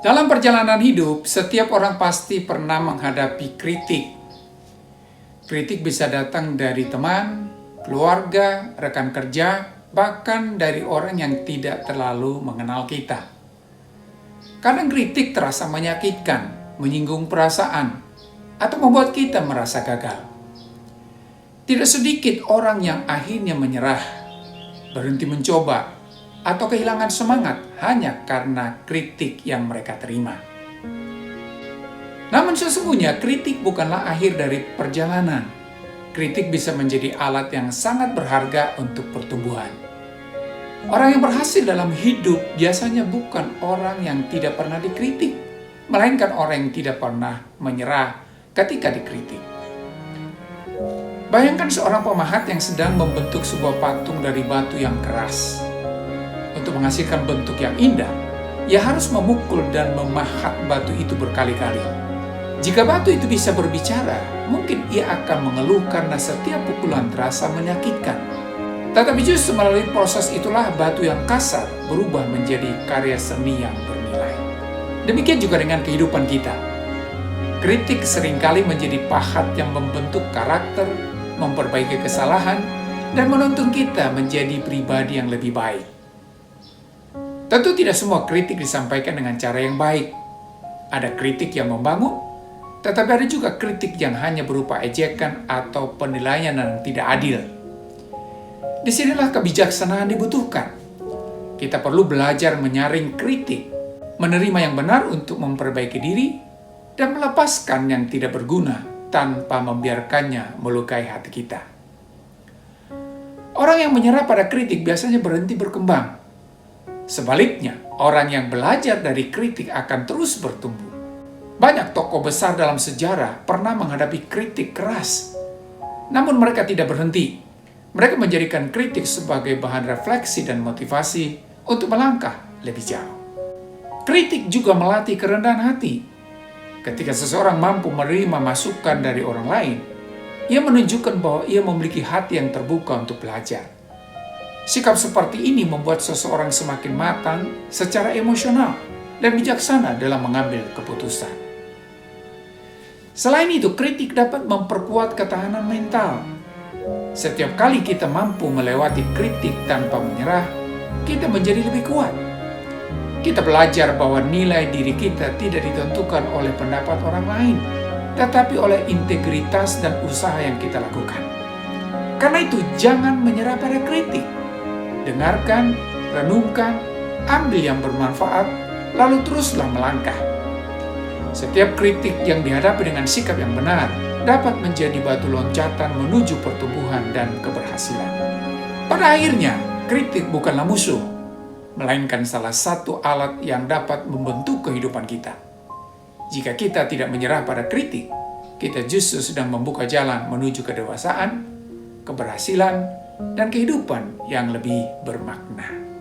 Dalam perjalanan hidup, setiap orang pasti pernah menghadapi kritik. Kritik bisa datang dari teman, keluarga, rekan kerja, bahkan dari orang yang tidak terlalu mengenal kita. Kadang kritik terasa menyakitkan, menyinggung perasaan, atau membuat kita merasa gagal. Tidak sedikit orang yang akhirnya menyerah, berhenti mencoba, atau kehilangan semangat hanya karena kritik yang mereka terima. Namun sesungguhnya kritik bukanlah akhir dari perjalanan. Kritik bisa menjadi alat yang sangat berharga untuk pertumbuhan. Orang yang berhasil dalam hidup biasanya bukan orang yang tidak pernah dikritik, melainkan orang yang tidak pernah menyerah ketika dikritik. Bayangkan seorang pemahat yang sedang membentuk sebuah patung dari batu yang keras. Untuk menghasilkan bentuk yang indah, ia harus memukul dan memahat batu itu berkali-kali. Jika batu itu bisa berbicara, mungkin ia akan mengeluh karena setiap pukulan terasa menyakitkan. Tetapi justru melalui proses itulah batu yang kasar berubah menjadi karya seni yang bernilai. Demikian juga dengan kehidupan kita. Kritik seringkali menjadi pahat yang membentuk karakter, memperbaiki kesalahan, dan menuntun kita menjadi pribadi yang lebih baik. Tentu tidak semua kritik disampaikan dengan cara yang baik. Ada kritik yang membangun, tetapi ada juga kritik yang hanya berupa ejekan atau penilaian yang tidak adil. Disinilah kebijaksanaan dibutuhkan. Kita perlu belajar menyaring kritik, menerima yang benar untuk memperbaiki diri, dan melepaskan yang tidak berguna tanpa membiarkannya melukai hati kita. Orang yang menyerah pada kritik biasanya berhenti berkembang. Sebaliknya, orang yang belajar dari kritik akan terus bertumbuh. Banyak tokoh besar dalam sejarah pernah menghadapi kritik keras. Namun mereka tidak berhenti. Mereka menjadikan kritik sebagai bahan refleksi dan motivasi untuk melangkah lebih jauh. Kritik juga melatih kerendahan hati. Ketika seseorang mampu menerima masukan dari orang lain, ia menunjukkan bahwa ia memiliki hati yang terbuka untuk belajar. Sikap seperti ini membuat seseorang semakin matang secara emosional dan bijaksana dalam mengambil keputusan. Selain itu, kritik dapat memperkuat ketahanan mental. Setiap kali kita mampu melewati kritik tanpa menyerah, kita menjadi lebih kuat. Kita belajar bahwa nilai diri kita tidak ditentukan oleh pendapat orang lain, tetapi oleh integritas dan usaha yang kita lakukan. Karena itu, jangan menyerah pada kritik. Dengarkan, renungkan, ambil yang bermanfaat, lalu teruslah melangkah. Setiap kritik yang dihadapi dengan sikap yang benar dapat menjadi batu loncatan menuju pertumbuhan dan keberhasilan. Pada akhirnya, kritik bukanlah musuh, melainkan salah satu alat yang dapat membentuk kehidupan kita. Jika kita tidak menyerah pada kritik, kita justru sedang membuka jalan menuju kedewasaan, keberhasilan, dan kehidupan yang lebih bermakna.